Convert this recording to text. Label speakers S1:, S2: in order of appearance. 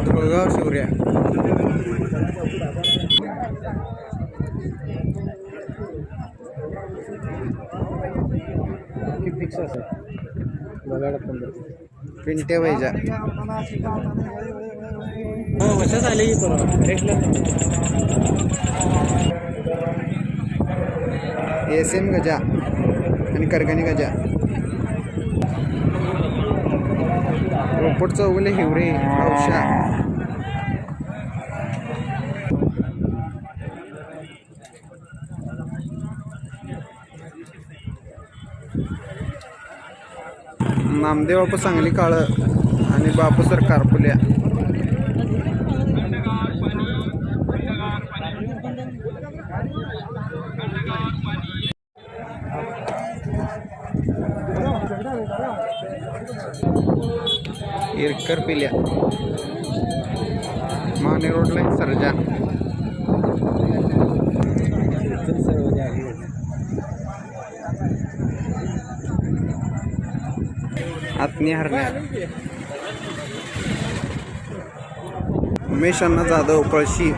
S1: Dhulgaon शिवऱ्या fix असेल बघायला पण पिंट्या पाहिजे हो कशाच आले की एस.एम. गजा आणि करगणी गजा रोपट चौगले हिवरे औषा नामदेव बापू सांगली काळ आणि बापू सर कारपुल्या इरकर पिल्या माने रोडला सरजा आत्मीय हरण्या उमेश अण्णा जाधव पळशी